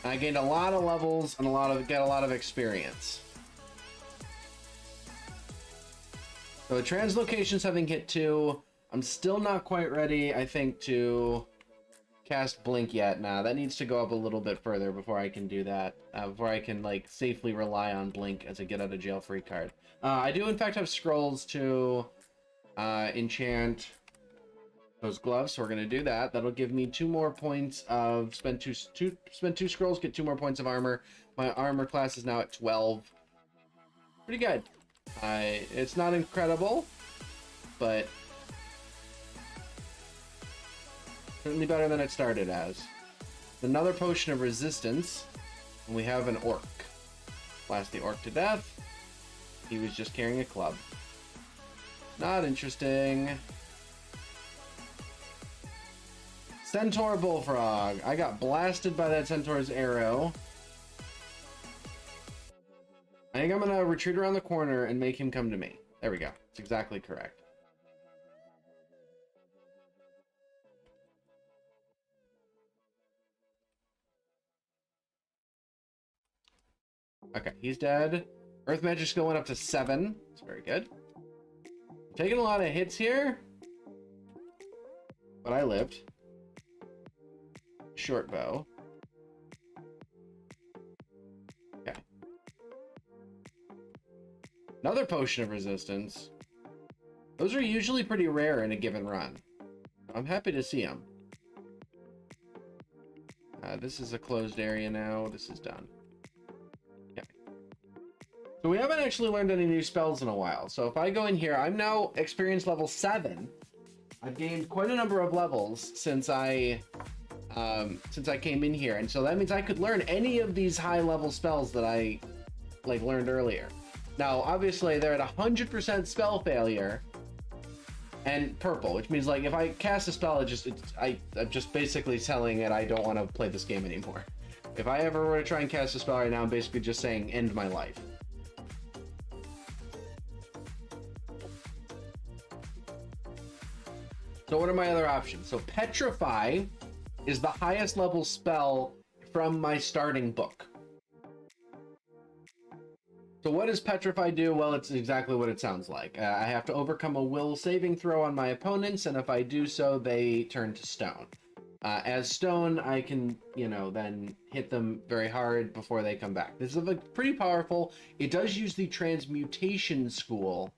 I gained a lot of levels and got a lot of experience. So translocations having hit 2. I'm still not quite ready, I think, to cast Blink yet. Nah, that needs to go up a little bit further before I can do that. Before I can, like, safely rely on Blink as a get-out-of-jail-free card. I do, in fact, have scrolls to enchant those gloves, so we're going to do that. That'll give me 2 more points of... Spend two scrolls, get 2 more points of armor. My armor class is now at 12. Pretty good. It's not incredible, but... certainly better than it started as. Another potion of resistance, and we have an orc. Blast the orc to death. He was just carrying a club. Not interesting. Centaur Bullfrog. I got blasted by that centaur's arrow. I think I'm gonna retreat around the corner and make him come to me. There we go. It's exactly correct. Okay, he's dead. Earth Magic skill went up to 7. It's very good. Taking a lot of hits here, but I lived. Short bow. Okay. Another potion of resistance. Those are usually pretty rare in a given run. I'm happy to see them. This is a closed area now. This is done. So we haven't actually learned any new spells in a while. So if I go in here, I'm now experience level 7. I've gained quite a number of levels since I came in here, and so that means I could learn any of these high-level spells that I learned earlier. Now, obviously, they're at 100% spell failure and purple, which means like if I cast a spell, I'm just basically telling it I don't want to play this game anymore. If I ever were to try and cast a spell right now, I'm basically just saying end my life. So what are my other options? So Petrify is the highest level spell from my starting book. So what does Petrify do? Well, it's exactly what it sounds like. I have to overcome a will saving throw on my opponents, and if I do so, they turn to stone. As stone, I can, then hit them very hard before they come back. This is pretty powerful. It does use the Transmutation School,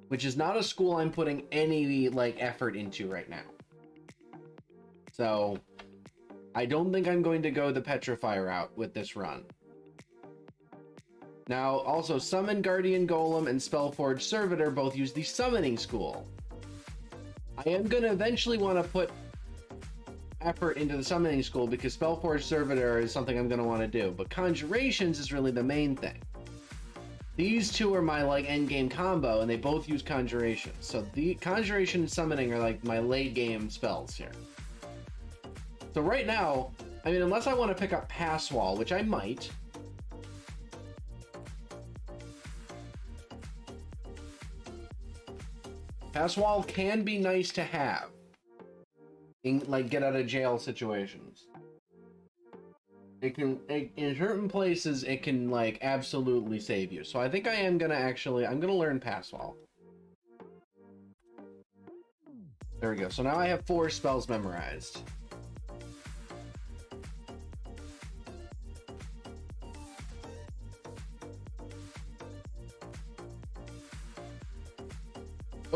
which is not a school I'm putting any effort into right now. So I don't think I'm going to go the Petrify route with this run. Now, also, Summon Guardian Golem and Spellforge Servitor both use the Summoning School. I am going to eventually want to put effort into the Summoning School because Spellforge Servitor is something I'm going to want to do, but Conjurations is really the main thing. These two are my endgame combo, and they both use Conjurations. So the Conjuration and Summoning are my late game spells here. So right now, I mean, unless I want to pick up Pass Wall, which I might. Pass Wall can be nice to have in get out of jail situations. It can, in certain places, it can absolutely save you. So I think I am gonna I'm gonna learn Pass Wall. There we go. So now I have 4 spells memorized.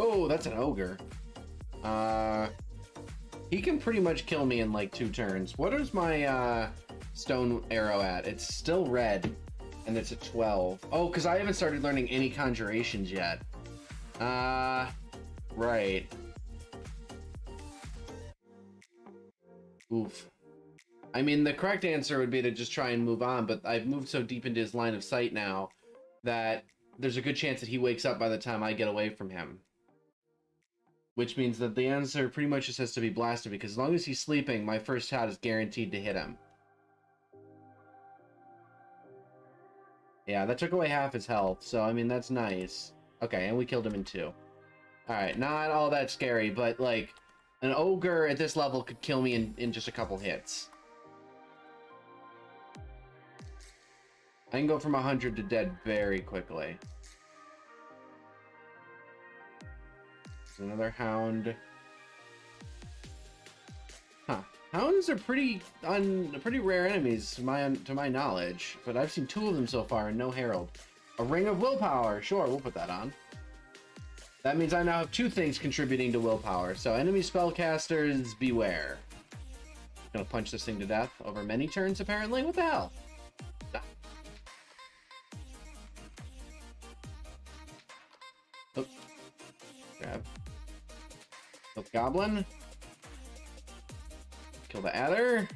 Oh, that's an ogre. He can pretty much kill me in 2 turns. What is my stone arrow at? It's still red, and it's at 12. Oh, because I haven't started learning any conjurations yet. Right. Oof. I mean, the correct answer would be to just try and move on, but I've moved so deep into his line of sight now that there's a good chance that he wakes up by the time I get away from him. Which means that the answer pretty much just has to be blasted, because as long as he's sleeping, my first shot is guaranteed to hit him. Yeah, that took away half his health, so I mean, that's nice. Okay, and we killed him in 2. Alright, not all that scary, but an ogre at this level could kill me in just a couple hits. I can go from 100 to dead very quickly. Another hound. Huh. Hounds are pretty rare enemies to my knowledge, but I've seen 2 of them so far and no herald. A ring of willpower. Sure, we'll put that on. That means I now have 2 things contributing to willpower. So enemy spellcasters, beware. Gonna punch this thing to death over many turns apparently. What the hell? Oh. Grab. Kill the goblin. Kill the adder.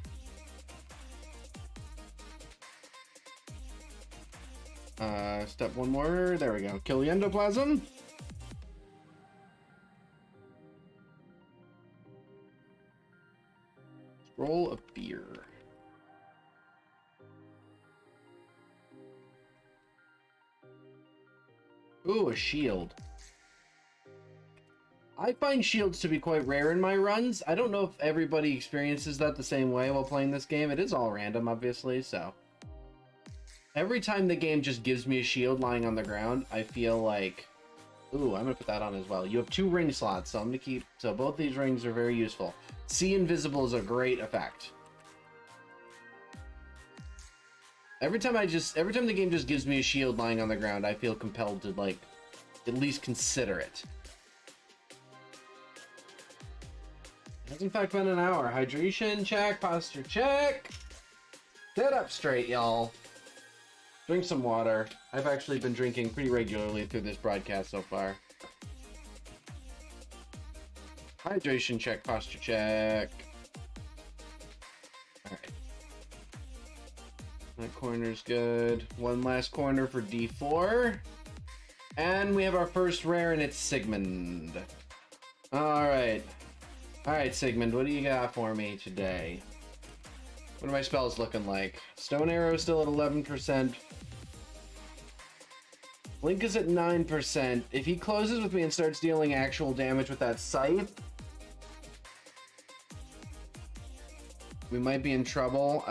Step 1 more. There we go. Kill the endoplasm. Scroll of fear. Ooh, a shield. I find shields to be quite rare in my runs. I don't know if everybody experiences that the same way while playing this game. It is all random, obviously, so. Every time the game just gives me a shield lying on the ground, I feel like, ooh, I'm gonna put that on as well. You have 2 ring slots, so I'm gonna keep, so both these rings are very useful. See Invisible is a great effect. Every time the game just gives me a shield lying on the ground, I feel compelled to, like, at least consider it. It has in fact been an hour. Hydration check, posture check. Sit up straight, y'all. Drink some water. I've actually been drinking pretty regularly through this broadcast so far. Hydration check, posture check. Alright. That corner's good. One last corner for D4. And we have our first rare, and it's Sigmund. Alright. Alright, Sigmund, what do you got for me today? What are my spells looking like? Stone Arrow still at 11%. Blink is at 9%. If he closes with me and starts dealing actual damage with that scythe, we might be in trouble.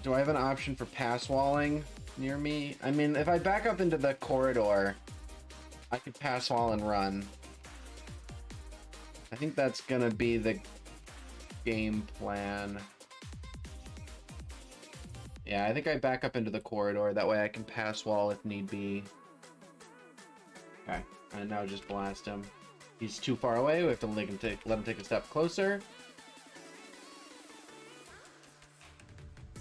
Do I have an option for pass walling near me? I mean, if I back up into the corridor, I could pass wall and run. I think that's gonna be the game plan. Yeah, I think I back up into the corridor. That way I can pass wall if need be. Okay, and now just blast him. He's too far away. We have to let him take a step closer.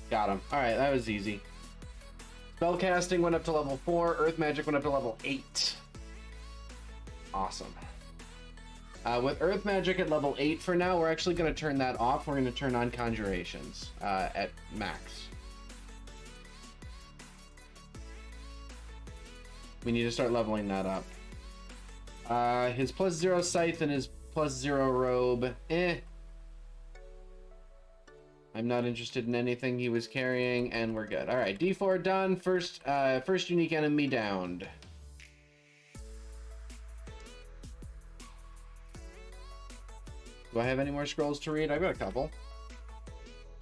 Got him. Alright, that was easy. Spellcasting went up to level 4. Earth Magic went up to level 8. Awesome. With Earth Magic at level 8 for now, we're actually going to turn that off. We're going to turn on Conjurations at max. We need to start leveling that up. His +0 Scythe and his +0 Robe. I'm not interested in anything he was carrying, and we're good. Alright, D4 done. First unique enemy downed. Do I have any more scrolls to read? I've got a couple.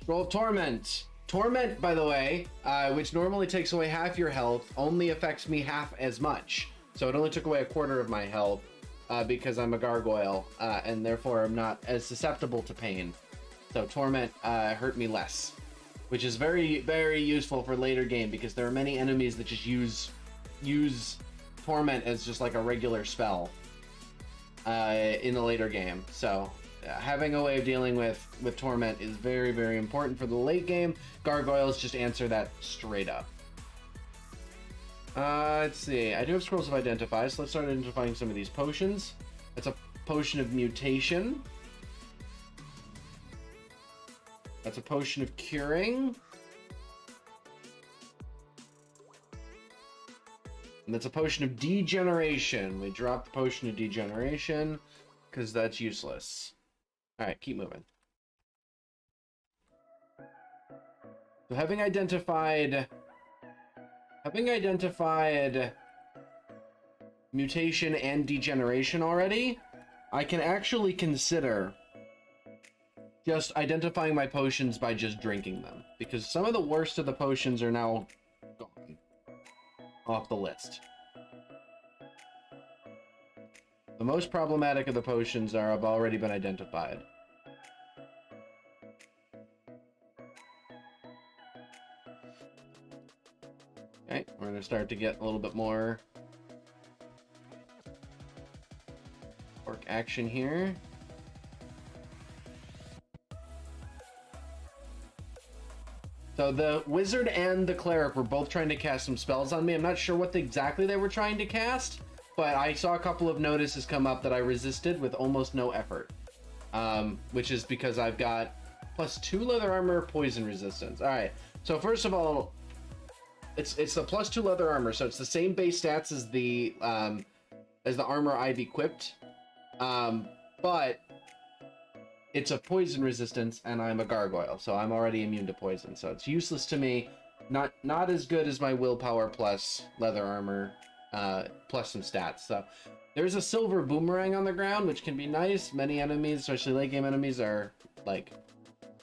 Scroll of Torment. Torment, by the way, which normally takes away half your health, only affects me half as much. So it only took away a quarter of my health because I'm a gargoyle, and therefore I'm not as susceptible to pain. So Torment hurt me less, which is very, very useful for later game because there are many enemies that just use Torment as just like a regular spell in the later game. So having a way of dealing with Torment is very, very important for the late game. Gargoyles just answer that straight up. Let's see. I do have Scrolls of Identify, so let's start identifying some of these potions. That's a Potion of Mutation. That's a Potion of Curing. And that's a Potion of Degeneration. We dropped the Potion of Degeneration because that's useless. Alright, keep moving. So having identified mutation and degeneration already, I can actually consider just identifying my potions by just drinking them, because some of the worst of the potions are now gone. off the list. The most problematic of the potions have already been identified. Okay, we're going to start to get a little bit more orc action here. So the wizard and the cleric were both trying to cast some spells on me. I'm not sure what exactly they were trying to cast, but I saw a couple of notices come up that I resisted with almost no effort. Which is because I've got +2 leather armor, poison resistance. All right, so first of all, it's the +2 leather armor, so it's the same base stats as the armor I've equipped, but it's a poison resistance, and I'm a gargoyle, so I'm already immune to poison, so it's useless to me. Not as good as my willpower plus leather armor, plus some stats. So there's a silver boomerang on the ground, which can be nice. Many enemies, especially late game enemies, are like,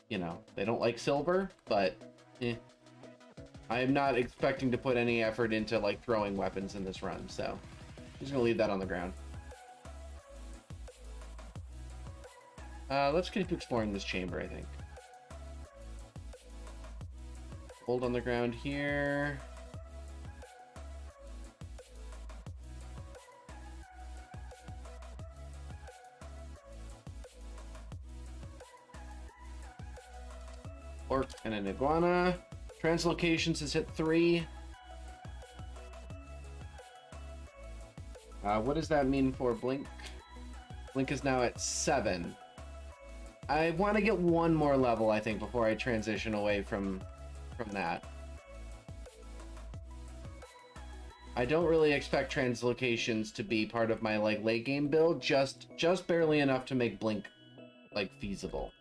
you know, they don't like silver, but I am not expecting to put any effort into like throwing weapons in this run, so I'm just gonna leave that on the ground. Let's keep exploring this chamber, I think. Hold on the ground here. Orc and an iguana. Translocations has hit 3. What does that mean for Blink? Blink is now at 7. I want to get one more level, I think, before I transition away from that. I don't really expect translocations to be part of my like late game build, just barely enough to make Blink like feasible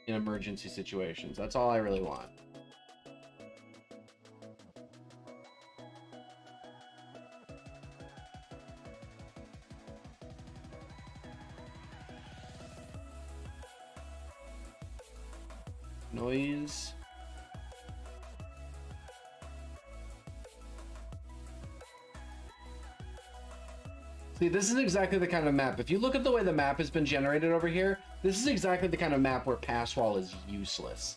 in emergency situations. That's all I really want. Noise. See, this is exactly the kind of map. If you look at the way the map has been generated over here, this is exactly the kind of map where pass wall is useless.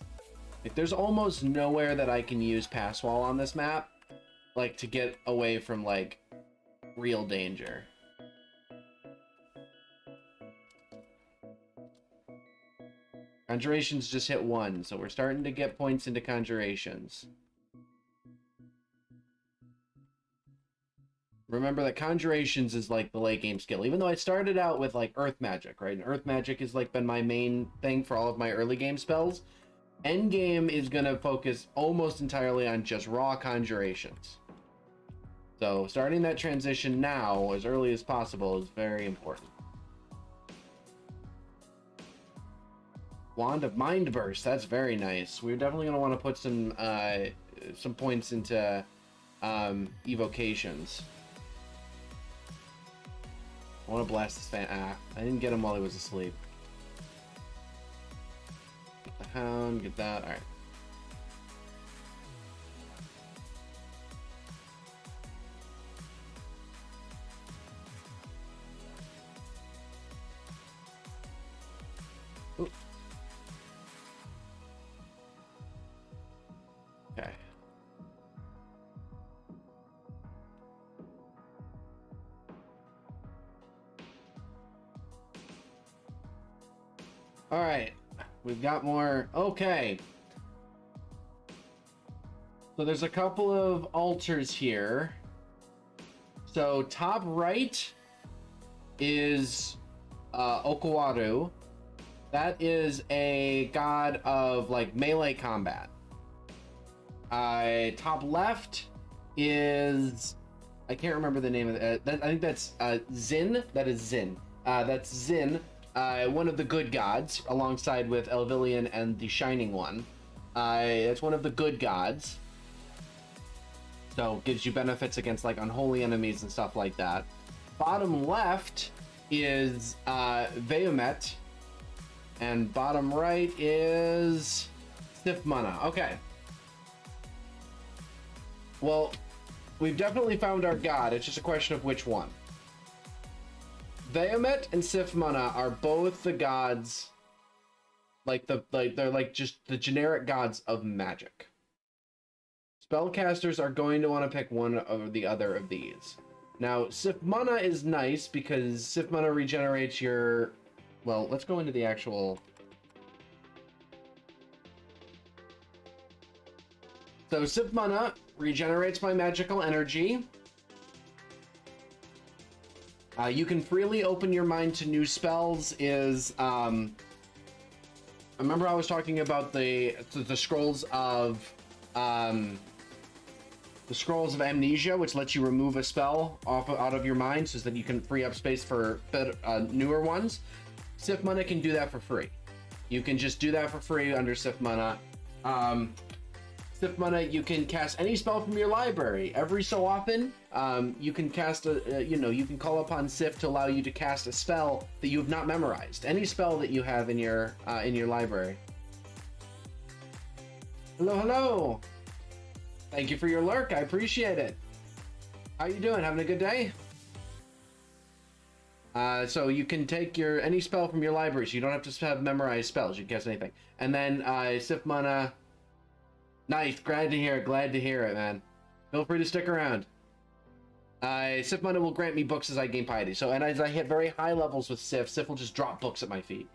Like, there's almost nowhere that I can use pass wall on this map, like, to get away from, like, real danger. Conjurations just hit 1, so we're starting to get points into conjurations. Remember that conjurations is like the late game skill, even though I started out with like earth magic, right? And earth magic has like been my main thing for all of my early game spells. End game is gonna focus almost entirely on just raw conjurations. So starting that transition now, as early as possible, is very important. Wand of Mind Burst, that's very nice. We're definitely gonna want to put some points into evocations. I want to blast this fan. I didn't get him while he was asleep. Get the hound, get that. Alright. Ooh. Okay. All right, we've got more. Okay. So there's a couple of altars here. So top right is Okawaru. That is a god of like melee combat. Top left is, I can't remember the name of it. I think that's Zin. That is Zin. That's Zin. One of the good gods, alongside with Elvillian and the Shining One. It's one of the good gods. So gives you benefits against like unholy enemies and stuff like that. Bottom left is Veomet. And bottom right is Sif Mana. Okay. Well, we've definitely found our god. It's just a question of which one. Bahamut and Sif Mana are both the gods, they're like just the generic gods of magic. Spellcasters are going to want to pick one or the other of these. Now, Sif Mana is nice because Sif Mana regenerates your... Well, let's go into the actual... So, Sif Mana regenerates my magical energy. You can freely open your mind to new spells is... remember I was talking about the scrolls of... the Scrolls of Amnesia, which lets you remove a spell out of your mind so that you can free up space for better, newer ones. Sif Mana can do that for free. You can just do that for free under Sif Mana. Sif Mana, you can cast any spell from your library. Every so often, you can cast you can call upon Sif to allow you to cast a spell that you have not memorized. Any spell that you have in your library. Hello, hello. Thank you for your lurk. I appreciate it. How you doing? Having a good day? So you can take any spell from your library, so you don't have to have memorized spells. You can cast anything. And then Sif Mana. Nice. Glad to hear it, man. Feel free to stick around. Sif Mana will grant me books as I gain piety. So, and as I hit very high levels with Sif will just drop books at my feet.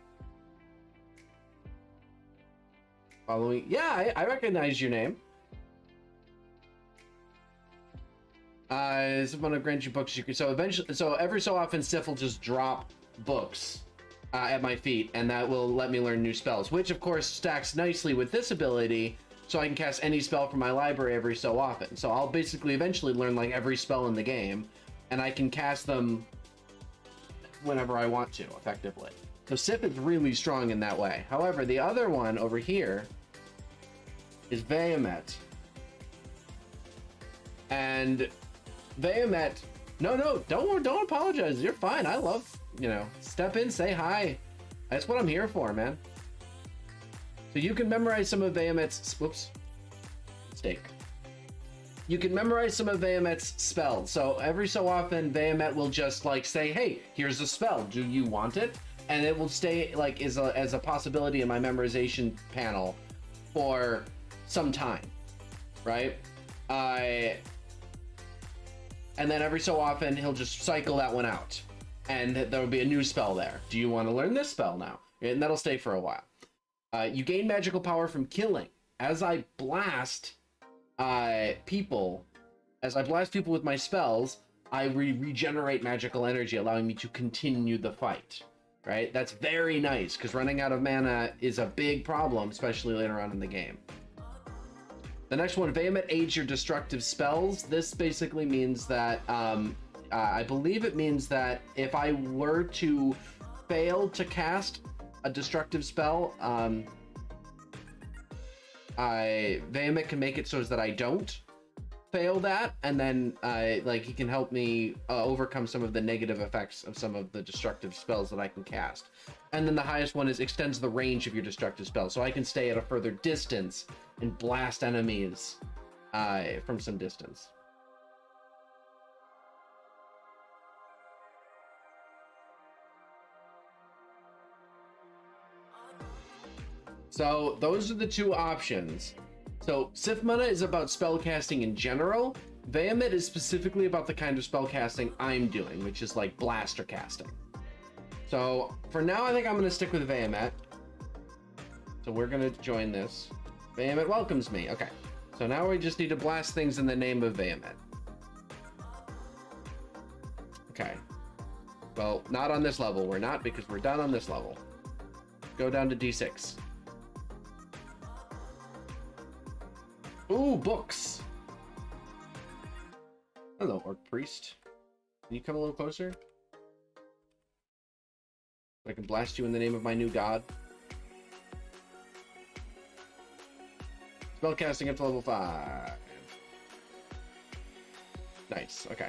Following. Yeah, I recognize your name. Sif Mana grants you books. So every so often, Sif will just drop books at my feet, and that will let me learn new spells, which of course stacks nicely with this ability, so I can cast any spell from my library every so often. So I'll basically eventually learn like every spell in the game, and I can cast them whenever I want to, effectively. So Sif is really strong in that way. However, the other one over here is Bahamut. And Bahamut, no, don't apologize. You're fine. I love, step in, say hi. That's what I'm here for, man. So you can memorize some of Bahamut's, mistake. You can memorize some of Bahamut's spells. So every so often, Bahamut will just like say, hey, here's a spell. Do you want it? And it will stay like as a possibility in my memorization panel for some time, right? And then every so often, he'll just cycle that one out. And there will be a new spell there. Do you want to learn this spell now? And that'll stay for a while. You gain magical power from killing. As I blast people with my spells, I regenerate magical energy, allowing me to continue the fight. Right? That's very nice, because running out of mana is a big problem, especially later on in the game. The next one, Bahamut aids your destructive spells. This basically means that, I believe it means that if I were to fail to cast a destructive spell, Bahamut can make it so that I don't fail that, and then he can help me overcome some of the negative effects of some of the destructive spells that I can cast. And then the highest one is extends the range of your destructive spell, so I can stay at a further distance and blast enemies from some distance. So those are the two options. So Sif Mana is about spellcasting in general. Bahamut is specifically about the kind of spellcasting I'm doing, which is like blaster casting. So for now, I think I'm going to stick with Bahamut. So we're going to join this. Bahamut welcomes me. Okay. So now we just need to blast things in the name of Bahamut. Okay. Well, not on this level. We're not, because we're done on this level. Go down to D6. Ooh, books. Hello, Orc Priest. Can you come a little closer? I can blast you in the name of my new god. Spellcasting up to level 5. Nice, okay.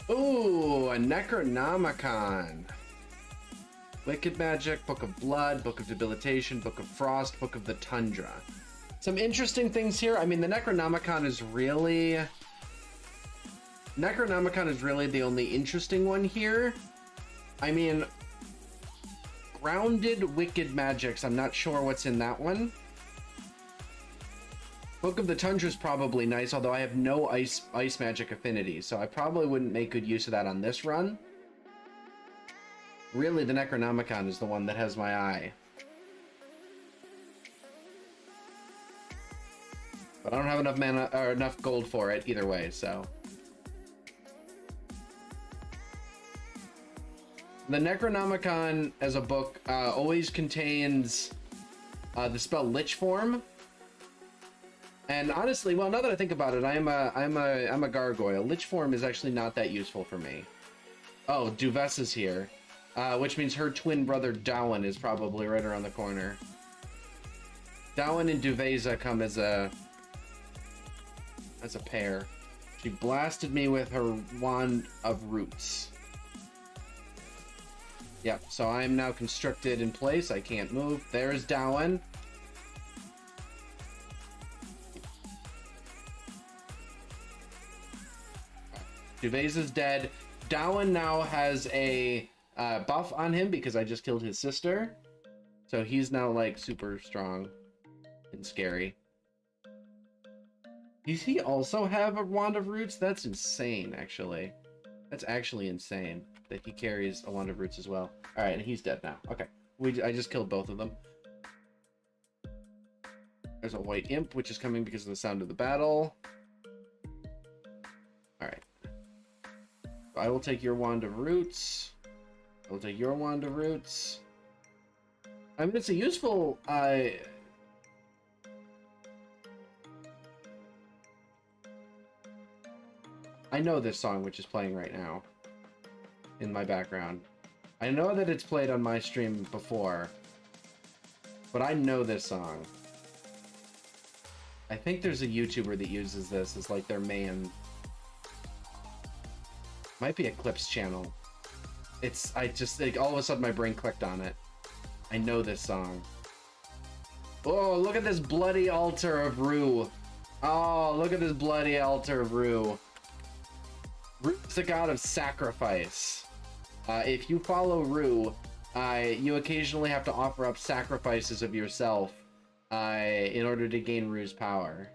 Ooh, a Necronomicon. Wicked Magic, Book of Blood, Book of Debilitation, Book of Frost, Book of the Tundra. Some interesting things here. I mean, the Necronomicon is really the only interesting one here. I mean, grounded wicked magics. I'm not sure what's in that one. Book of the Tundra is probably nice, although I have no ice magic affinity, so I probably wouldn't make good use of that on this run. Really, the Necronomicon is the one that has my eye. But I don't have enough mana or enough gold for it either way, so. The Necronomicon as a book always contains the spell Lich Form. And honestly, well, now that I think about it, I'm a gargoyle. Lich Form is actually not that useful for me. Oh, Duvessa's here, which means her twin brother Dawan is probably right around the corner. Dawan and Duvessa come as a pair. She blasted me with her Wand of Roots. Yep, so I'm now constricted in place. I can't move. There's Dawan. Duvessa's dead. Dawan now has a buff on him because I just killed his sister. So he's now like super strong and scary. Does he also have a Wand of Roots? That's insane, actually. That's actually insane that he carries a Wand of Roots as well. Alright, and he's dead now. Okay. I just killed both of them. There's a white imp, which is coming because of the sound of the battle. Alright. I will take your Wand of Roots. I will take your Wand of Roots. I mean, it's a useful... I know this song, which is playing right now in my background. I know that it's played on my stream before, but I know this song. I think there's a YouTuber that uses this as like their main... Might be Eclipse channel. I just, like, all of a sudden my brain clicked on it. I know this song. Oh, look at this bloody altar of Rue. Oh, look at this bloody altar of Rue. Rue's the god of sacrifice. If you follow Rue, you occasionally have to offer up sacrifices of yourself in order to gain Rue's power.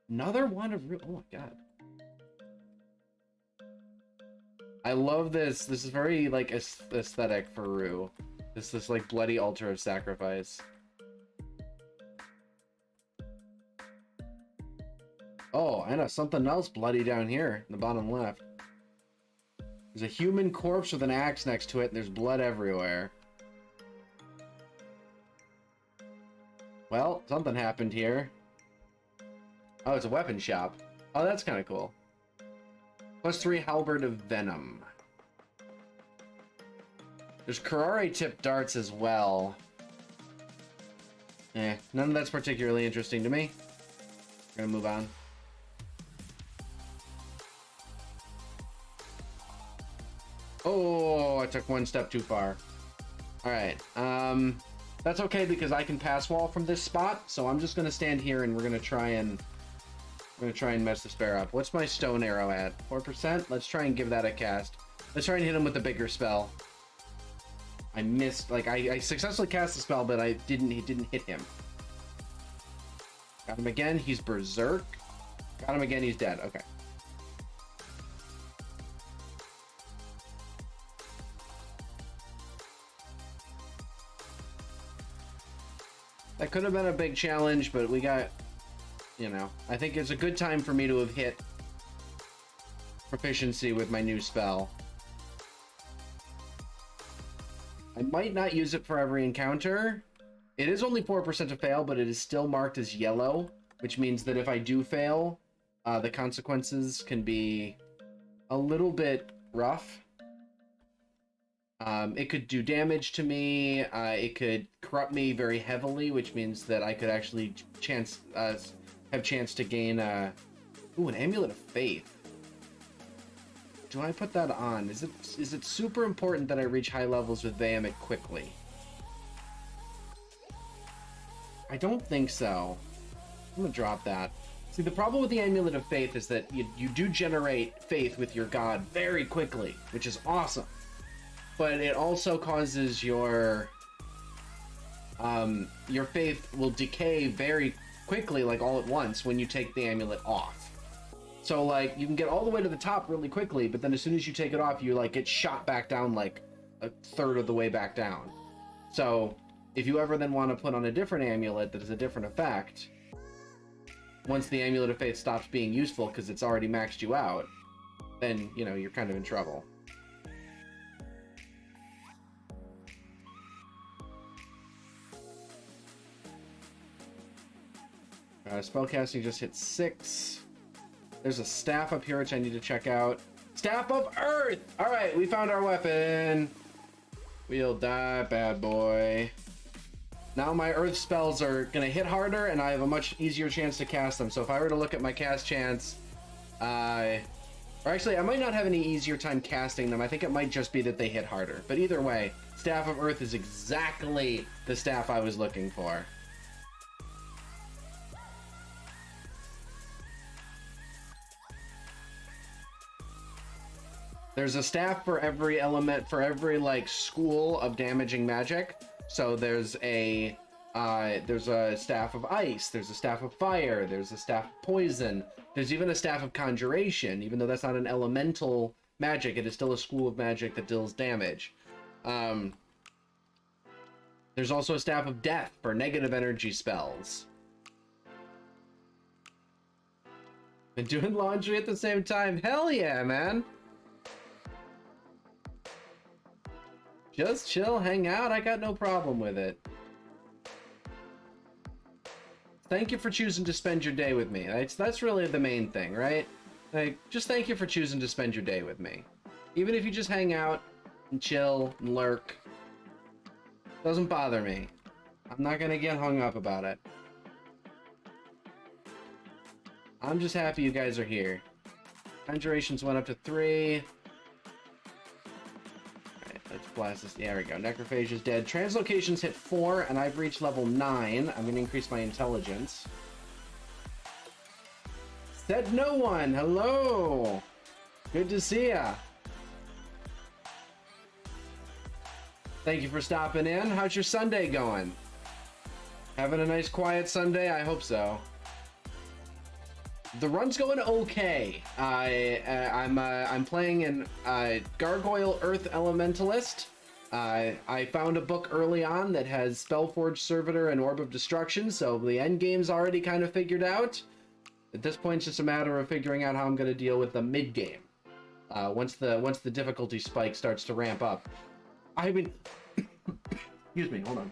Another one of Rue. Oh my god. I love this. This is very like aesthetic for Rue. This like bloody altar of sacrifice. Oh, I know something else bloody down here in the bottom left. There's a human corpse with an axe next to it, and there's blood everywhere. Well, something happened here. Oh, it's a weapon shop. Oh, that's kind of cool. +3 Halberd of Venom. There's Karare tipped darts as well. None of that's particularly interesting to me. We're gonna move on. Oh, I took one step too far. Alright, that's okay because I can pass wall from this spot, so I'm just gonna stand here and we're gonna try and mess this bear up. What's my stone arrow at? 4%? Let's try and give that a cast. Let's try and hit him with a bigger spell. I missed, like, I successfully cast the spell, but it didn't hit him. Got him again, he's berserk. Got him again, he's dead. Okay. That could have been a big challenge, but we got, you know, I think it's a good time for me to have hit proficiency with my new spell. I might not use it for every encounter. It is only 4% to fail, but it is still marked as yellow, which means that if I do fail, the consequences can be a little bit rough. It could do damage to me, it could corrupt me very heavily, which means that I could actually have chance to gain ooh, an Amulet of Faith. Do I put that on? Is it super important that I reach high levels with Vehement quickly? I don't think so. I'm gonna drop that. See, the problem with the Amulet of Faith is that you do generate faith with your god very quickly, which is awesome. But it also causes your faith will decay very quickly, like all at once, when you take the amulet off. So like you can get all the way to the top really quickly, but then as soon as you take it off, you like get shot back down like a third of the way back down. So if you ever then want to put on a different amulet that has a different effect, once the Amulet of Faith stops being useful because it's already maxed you out, then, you know, you're kind of in trouble. Spellcasting just hit 6. There's a staff up here which I need to check out. Staff of Earth! Alright, we found our weapon. We'll die, bad boy. Now my earth spells are gonna hit harder and I have a much easier chance to cast them. So if I were to look at my cast chance, or actually I might not have any easier time casting them. I think it might just be that they hit harder. But either way, Staff of Earth is exactly the staff I was looking for. There's a staff for every element, for every like school of damaging magic. So there's a staff of ice, there's a staff of fire, there's a staff of poison, there's even a staff of conjuration. Even though that's not an elemental magic, it is still a school of magic that deals damage. There's also a staff of death for negative energy spells. Been doing laundry at the same time? Hell yeah, man! Just chill, hang out, I got no problem with it. Thank you for choosing to spend your day with me. That's really the main thing, right? Like, just thank you for choosing to spend your day with me. Even if you just hang out and chill and lurk, doesn't bother me. I'm not gonna get hung up about it. I'm just happy you guys are here. Conjurations went up to 3. Let's blast this. There we go. Necrophage is dead. Translocations hit 4, and I've reached level 9. I'm going to increase my intelligence. Said no one. Hello. Good to see ya. Thank you for stopping in. How's your Sunday going? Having a nice quiet Sunday? I hope so. The run's going okay. I'm playing in Gargoyle Earth Elementalist. I found a book early on that has Spellforge Servitor and Orb of Destruction, so the end game's already kind of figured out. At this point, it's just a matter of figuring out how I'm going to deal with the mid game. Once the difficulty spike starts to ramp up. I would excuse me, hold on.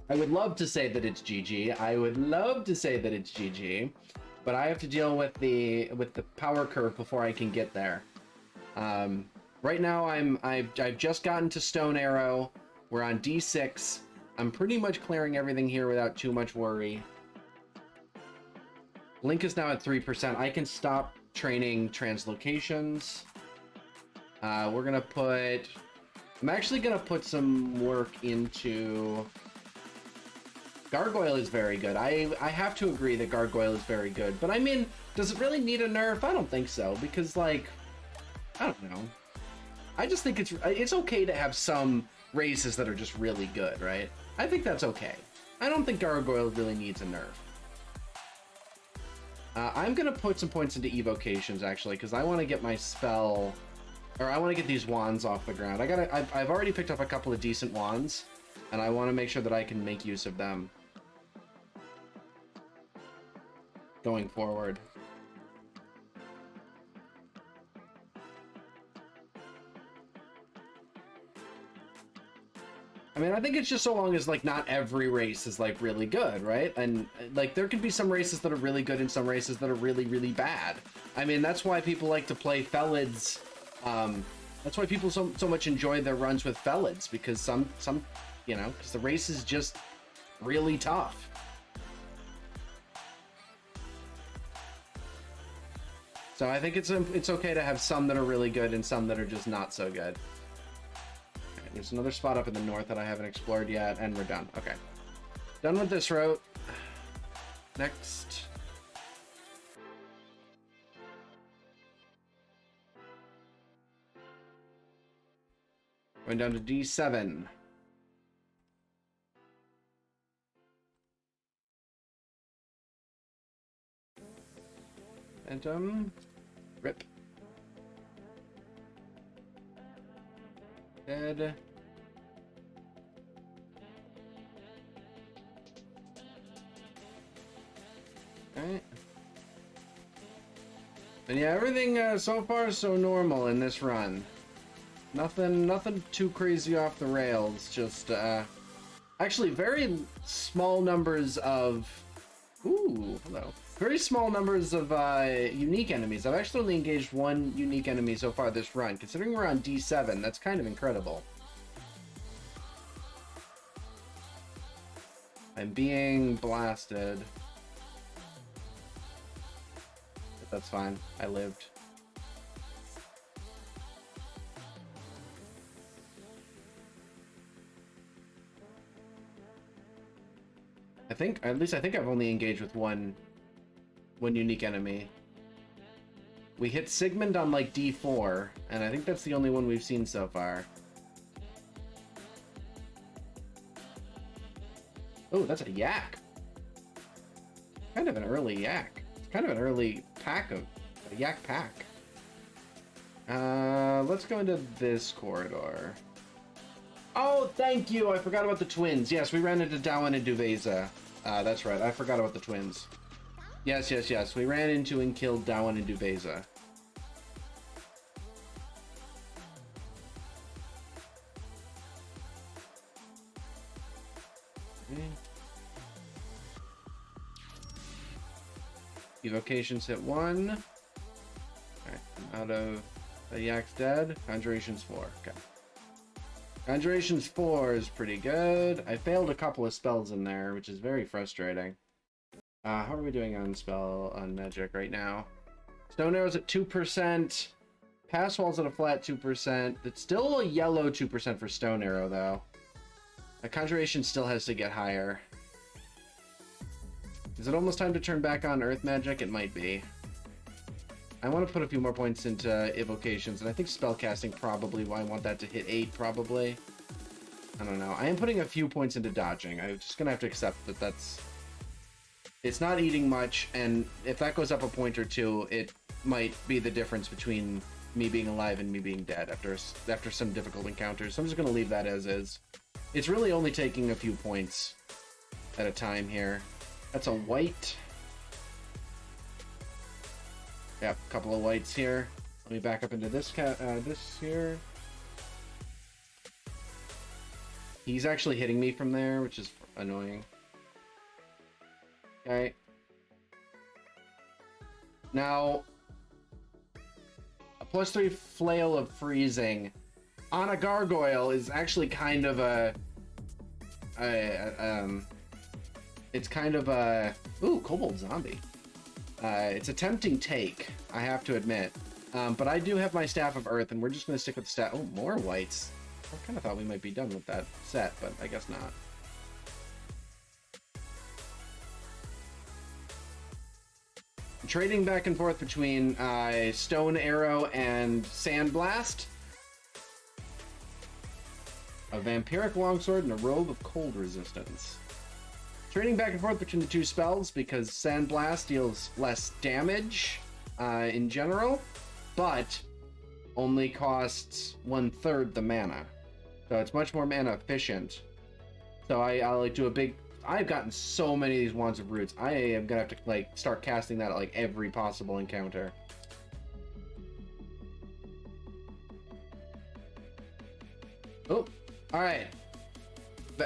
I would love to say that it's GG. I would love to say that it's GG. But I have to deal with the power curve before I can get there. Right now I've just gotten to Stone Arrow. We're on D6. I'm pretty much clearing everything here without too much worry. Link is now at 3%. I can stop training translocations. I'm actually gonna put some work into. Gargoyle is very good. I have to agree that Gargoyle is very good. But I mean, does it really need a nerf? I don't think so. Because, like, I don't know. I just think it's okay to have some races that are just really good, right? I think that's okay. I don't think Gargoyle really needs a nerf. I'm going to put some points into evocations, actually, because I want to get my spell... Or I want to get these wands off the ground. I've already picked up a couple of decent wands, and I want to make sure that I can make use of them going forward. I mean, I think it's just so long as, like, not every race is, like, really good, right? And, like, there could be some races that are really good and some races that are really, really bad. I mean, that's why people like to play Felids. That's why people so much enjoy their runs with Felids, because some, you know, because the race is just really tough. So I think it's okay to have some that are really good and some that are just not so good. Okay, there's another spot up in the north that I haven't explored yet, and we're done. Okay. Done with this route. Next. Going down to D7. Phantom. Rip. Dead. Alright. And yeah, everything so far so normal in this run. Nothing too crazy off the rails. Just actually very small numbers of ooh, hello. Very small numbers of unique enemies. I've actually only engaged one unique enemy so far this run. Considering we're on D7, that's kind of incredible. I'm being blasted. But that's fine. I lived. I think I've only engaged with one unique enemy. We hit Sigmund on like D4, and I think that's the only one we've seen so far. Oh, that's a yak. Kind of an early yak. It's kind of an early pack of a yak pack. Let's go into this corridor. Oh, thank you! I forgot about the twins. Yes, we ran into Dowan and Duveza. That's right, I forgot about the twins. Yes. We ran into and killed Dowan and Duveza. Evocations hit 1. Alright, out of the yak's dead. Conjurations 4. Okay. Conjurations 4 is pretty good. I failed a couple of spells in there, which is very frustrating. How are we doing on magic right now? Stone arrows at 2%. Pass walls at a flat 2%. It's still a yellow 2% for stone arrow though. A conjuration still has to get higher. Is it almost time to turn back on earth magic? It might be. I want to put a few more points into evocations, and I think spellcasting probably, I want that to hit 8 probably. I don't know. I am putting a few points into dodging. I'm just gonna have to accept that it's not eating much, and if that goes up a point or two, it might be the difference between me being alive and me being dead after some difficult encounters. So I'm just gonna leave that as is. It's really only taking a few points at a time here. That's a white. Yep, a couple of whites here. Let me back up into this this here. He's actually hitting me from there, which is annoying. Okay. Now, a +3 flail of freezing on a gargoyle is actually kind of it's kind of a ooh, kobold zombie. It's a tempting take, I have to admit. But I do have my Staff of Earth, and we're just going to stick with the staff. Oh, more whites. I kind of thought we might be done with that set, but I guess not. Trading back and forth between Stone Arrow and Sandblast. A Vampiric Longsword and a Robe of Cold Resistance. Trading back and forth between the two spells because Sandblast deals less damage in general, but only costs 1/3 the mana. So it's much more mana efficient. So I'll like do a big... I've gotten so many of these Wands of Roots. I am gonna have to like start casting that at like every possible encounter. Oh, alright.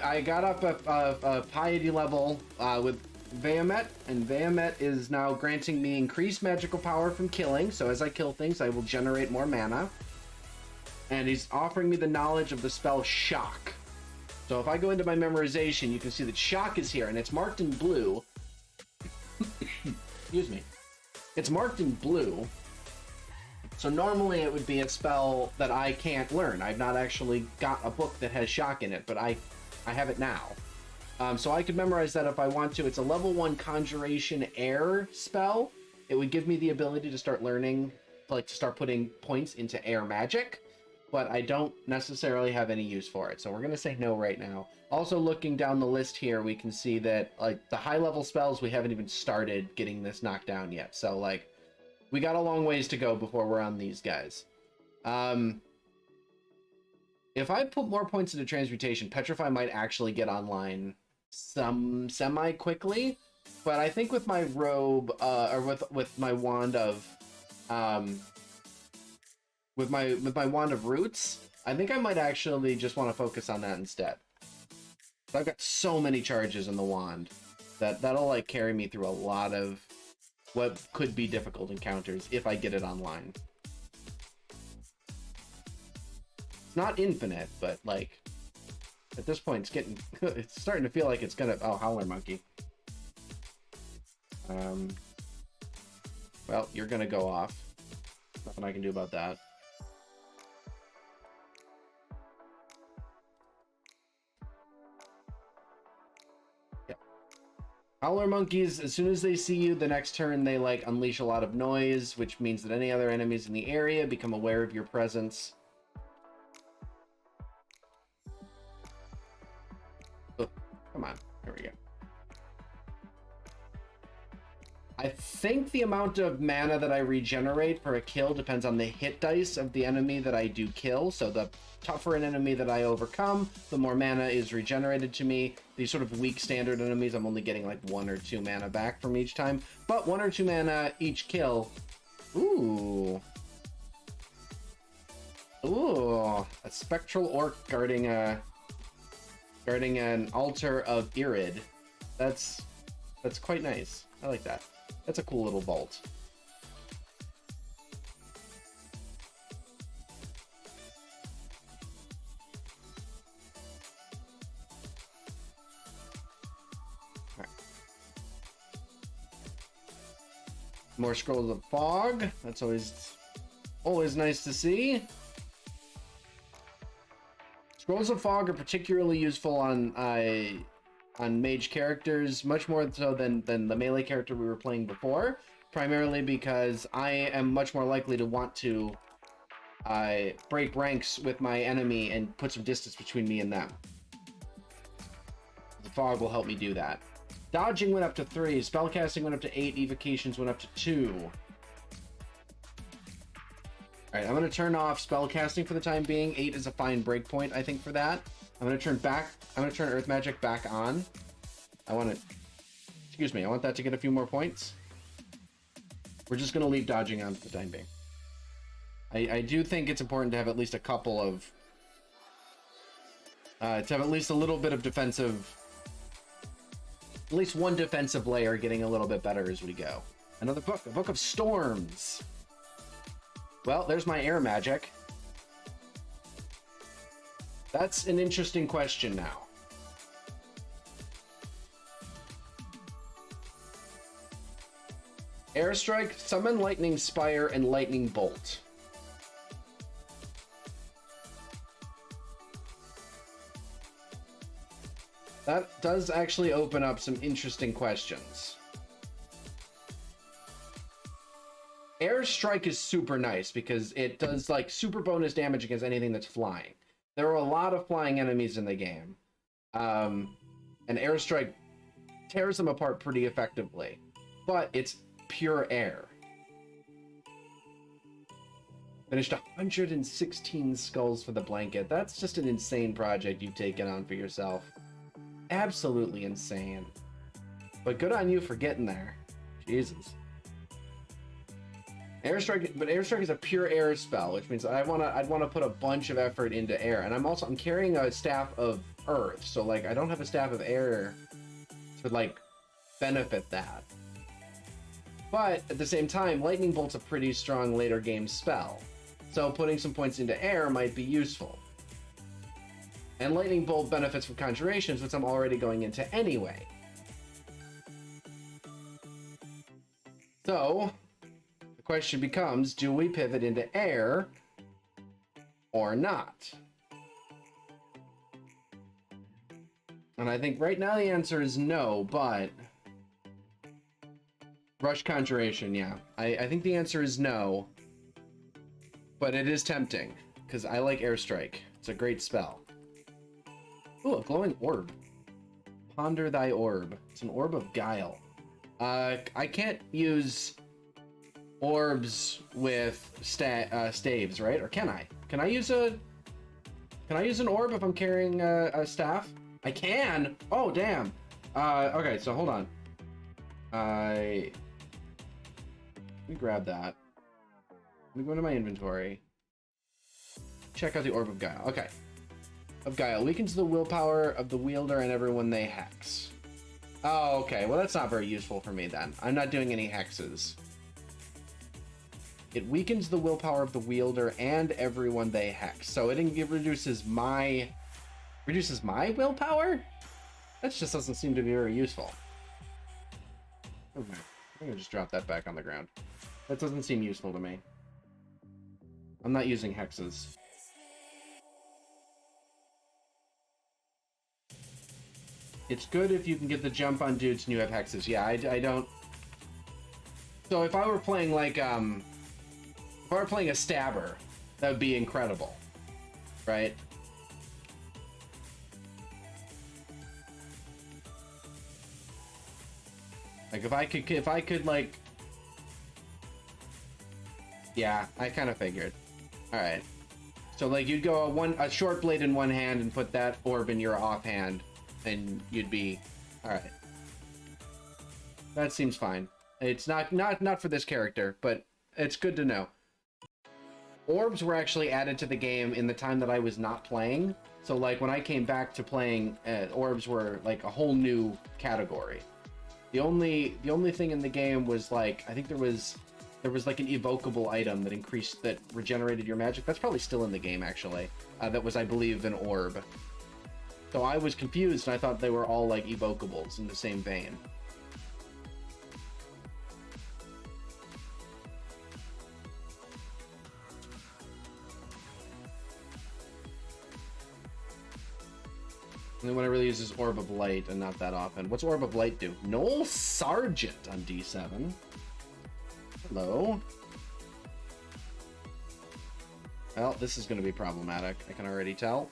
I got up a piety level with Vehemet, and Vehemet is now granting me increased magical power from killing, so as I kill things, I will generate more mana. And he's offering me the knowledge of the spell Shock. So if I go into my memorization, you can see that Shock is here, and it's marked in blue. Excuse me. It's marked in blue. So normally it would be a spell that I can't learn. I've not actually got a book that has Shock in it, but I have it now. So I could memorize that if I want to. It's a level 1 Conjuration Air spell. It would give me the ability to start learning, like to start putting points into air magic, but I don't necessarily have any use for it. So we're going to say no right now. Also, looking down the list here, we can see that like the high level spells, we haven't even started getting this knocked down yet. So like we got a long ways to go before we're on these guys. If I put more points into transmutation, Petrify might actually get online some semi quickly, but I think with my robe or with my wand of with my wand of roots, I think I might actually just want to focus on that instead. I've got so many charges in the wand that'll like carry me through a lot of what could be difficult encounters if I get it online. It's not infinite, but like at this point, it's getting, it's starting to feel like it's gonna, oh, Howler Monkey. Well, you're gonna go off. Nothing I can do about that. Yeah. Howler Monkeys, as soon as they see you, the next turn they like unleash a lot of noise, which means that any other enemies in the area become aware of your presence. Come on, here we go. I think the amount of mana that I regenerate for a kill depends on the hit dice of the enemy that I do kill. So the tougher an enemy that I overcome, the more mana is regenerated to me. These sort of weak standard enemies, I'm only getting like 1 or 2 mana back from each time. But 1 or 2 mana each kill. Ooh. Ooh. A spectral orc guarding an altar of Irid. That's quite nice. I like that. That's a cool little vault. All right. More scrolls of fog. That's always nice to see. Scrolls of Fog are particularly useful on mage characters, much more so than the melee character we were playing before, primarily because I am much more likely to want to break ranks with my enemy and put some distance between me and them. The fog will help me do that. Dodging went up to 3, spellcasting went up to 8, evocations went up to 2. All right, I'm going to turn off spellcasting for the time being. 8 is a fine breakpoint, I think, for that. I'm going to turn Earth Magic back on. I want that to get a few more points. We're just going to leave dodging on for the time being. I do think it's important to have at least a couple of... to have at least a little bit of defensive... At least one defensive layer getting a little bit better as we go. Another book, a Book of Storms. Well, there's my air magic. That's an interesting question now. Airstrike, Summon Lightning Spire, and Lightning Bolt. That does actually open up some interesting questions. Airstrike is super nice because it does like super bonus damage against anything that's flying. There are a lot of flying enemies in the game. And Airstrike tears them apart pretty effectively. But it's pure air. Finished 116 skulls for the blanket. That's just an insane project you've taken on for yourself. Absolutely insane. But good on you for getting there. Jesus. Airstrike is a pure air spell, which means I'd want to put a bunch of effort into air. And I'm carrying a staff of earth, so like I don't have a staff of air to like benefit that. But at the same time, Lightning Bolt's a pretty strong later game spell. So putting some points into air might be useful. And Lightning Bolt benefits from conjurations, which I'm already going into anyway. So the question becomes, do we pivot into air or not? And I think right now the answer is no, but... Rush Conjuration, yeah. I think the answer is no. But it is tempting, because I like Airstrike. It's a great spell. Ooh, a glowing orb. Ponder thy orb. It's an orb of guile. I can't use orbs with staves, right? Or can I? Can I use an orb if I'm carrying a staff? I can! Oh, damn! Okay, so hold on. Let me grab that. Let me go into my inventory. Check out the Orb of Guile. Okay. Of Guile. Weakens the willpower of the wielder and everyone they hex. Oh, okay. Well, that's not very useful for me then. I'm not doing any hexes. It weakens the willpower of the wielder and everyone they hex. So it reduces my willpower? That just doesn't seem to be very useful. Okay. I'm gonna just drop that back on the ground. That doesn't seem useful to me. I'm not using hexes. It's good if you can get the jump on dudes and you have hexes. Yeah, I don't... So if I were playing like, if I were playing a stabber, that would be incredible. Right? Like if I could like... Yeah, I kind of figured. Alright. So like you'd go a short blade in one hand and put that orb in your offhand. And you'd be all right. That seems fine. It's not for this character, but it's good to know. Orbs were actually added to the game in the time that I was not playing. So like when I came back to playing, orbs were like a whole new category. The only thing in the game was like I think there was like an evocable item that regenerated your magic. That's probably still in the game actually. That was, I believe, an orb. So I was confused, and I thought they were all like evocables in the same vein. The only one I really use is Orb of Light, and not that often. What's Orb of Light do? Noel Sargent on D7. Hello. Well, this is going to be problematic. I can already tell.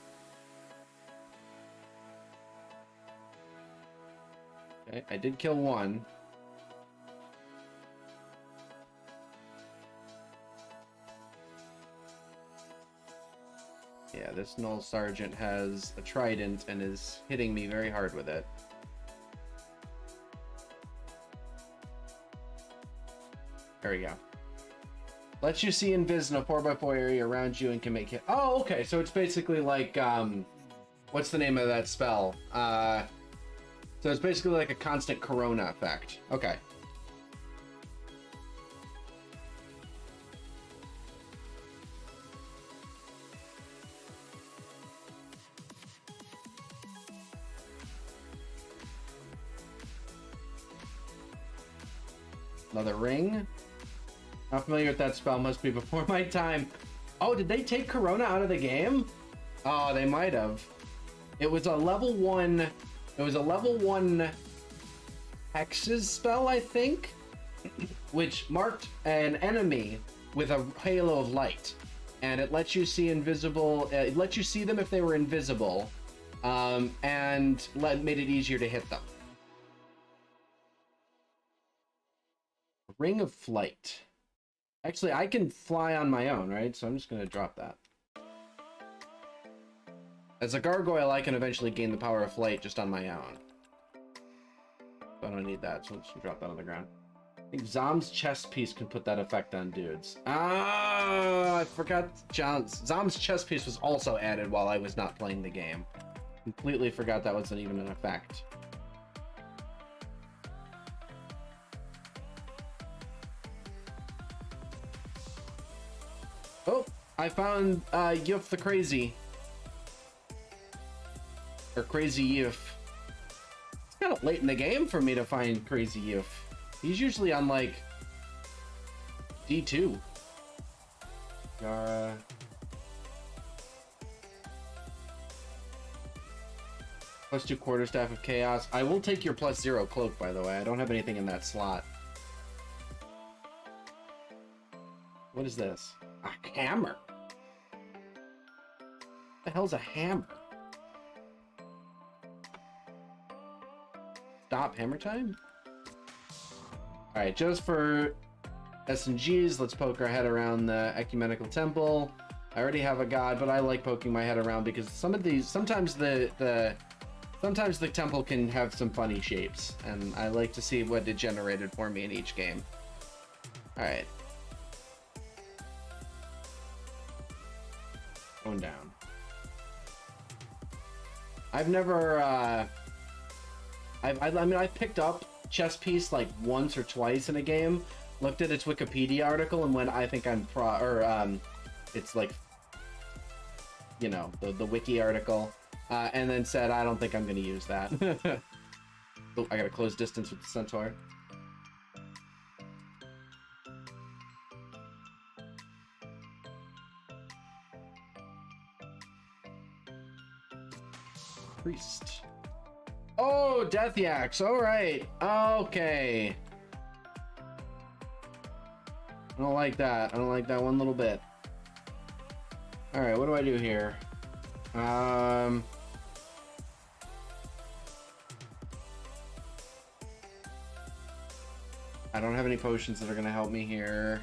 Okay, I did kill one. Yeah, this Noel Sargent has a trident and is hitting me very hard with it. There we go. Lets you see invis in a 4x4 area around you and can make it. Oh, okay, so it's basically like, what's the name of that spell? So it's basically like a constant corona effect. Okay. Another ring. Not familiar with that spell. Must be before my time. Oh, did they take corona out of the game? Oh, they might have. It was a level 1... It was a level 1 hexes spell, I think, which marked an enemy with a halo of light, and it lets you see invisible. It lets you see them if they were invisible, and made it easier to hit them. Ring of Flight. Actually, I can fly on my own, right? So I'm just gonna drop that. As a gargoyle, I can eventually gain the power of flight just on my own. So I don't need that, so let's drop that on the ground. I think Zom's chest piece can put that effect on dudes. Ah, I forgot Zom's chest piece was also added while I was not playing the game. Completely forgot that wasn't even an effect. Oh, I found Yuf the Crazy. Or Crazy Yuf. It's kind of late in the game for me to find Crazy Yuf. He's usually on like D2. Gara. +2 quarterstaff of chaos. I will take your +0 cloak, by the way. I don't have anything in that slot. What is this? A hammer. What the hell's a hammer? Stop hammer time? Alright, just for S&Gs, let's poke our head around the Ecumenical Temple. I already have a god, but I like poking my head around because sometimes the temple can have some funny shapes, and I like to see what it generated for me in each game. Alright. Going down. I've never, I mean, I've picked up chess piece like once or twice in a game, looked at its Wikipedia article, and when I think I'm it's like, you know, the wiki article, and then said, I don't think I'm going to use that. Oh, I got to close distance with the centaur. Priest. Oh, Death Yaks. All right. Okay. I don't like that. I don't like that one little bit. All right. What do I do here? I don't have any potions that are going to help me here.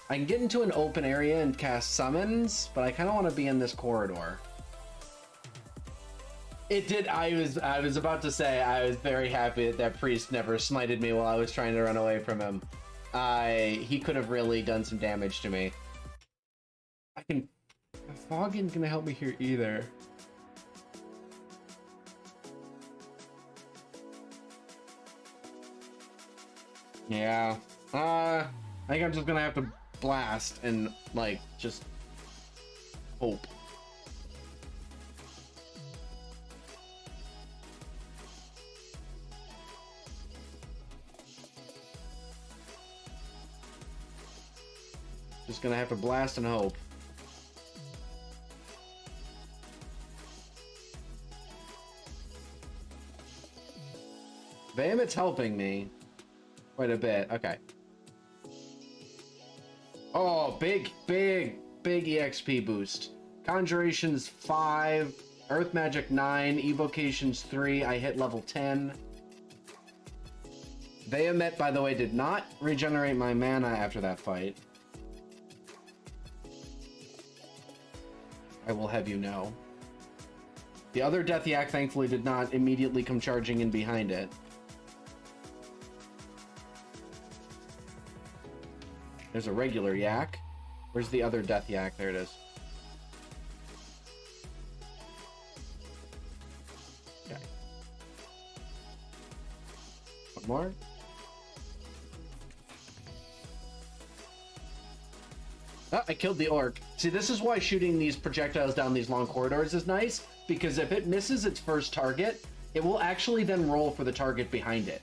I can get into an open area and cast summons, but I kind of want to be in this corridor. It did. I was about to say I was very happy that that priest never smited me while I was trying to run away from him. He could have really done some damage to me. Fog isn't gonna help me here either. Yeah. I think I'm just gonna have to blast and like just hope. Just gonna have to blast and hope. Vehement's helping me quite a bit. Okay. Oh, big EXP boost. Conjurations 5, Earth Magic 9, Evocations 3. I hit level 10. Vehement, by the way, did not regenerate my mana after that fight. I will have you know. The other Death Yak thankfully did not immediately come charging in behind it. There's a regular yak. Where's the other Death Yak? There it is. Okay. One more. Oh, I killed the orc. See, this is why shooting these projectiles down these long corridors is nice, because if it misses its first target, it will actually then roll for the target behind it.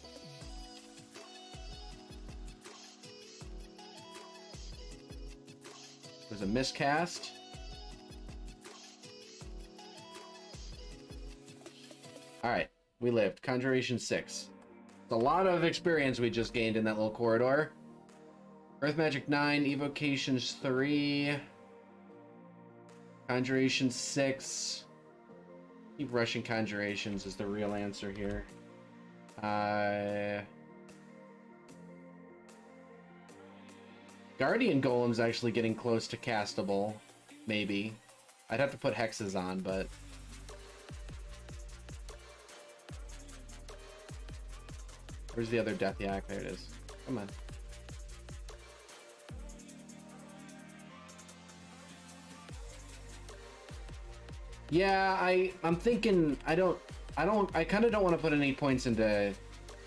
There's a miscast. Alright, we lived. Conjuration 6. It's a lot of experience we just gained in that little corridor. Earth Magic 9, Evocations 3, Conjuration 6. Keep rushing Conjurations is the real answer here. Guardian Golem's actually getting close to castable. Maybe. I'd have to put hexes on, but... Where's the other Death Yak? There it is. Come on. Yeah, I'm thinking I kind of don't want to put any points into...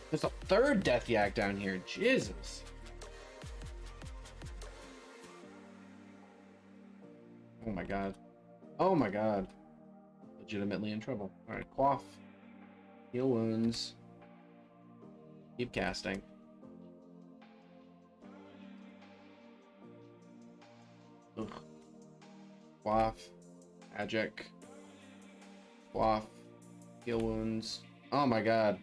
There's a third Death Yak down here. Jesus. Oh my god. Oh my god. Legitimately in trouble. Alright, quaff. Heal wounds. Keep casting. Ugh. Quaff. Magic. Quaff. Heal wounds. Oh my god.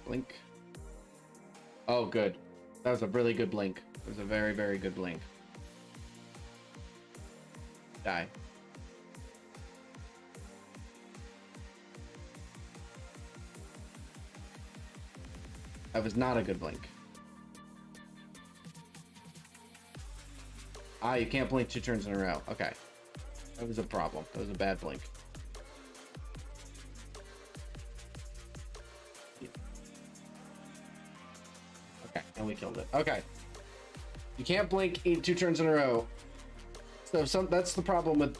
Blink. Oh, good. That was a really good blink. It was a very, very good blink. Die. That was not a good blink. Ah, you can't blink 2 turns in a row. Okay. That was a problem. That was a bad blink. Okay, and we killed it. Okay. You can't blink 2 turns in a row. So that's the problem with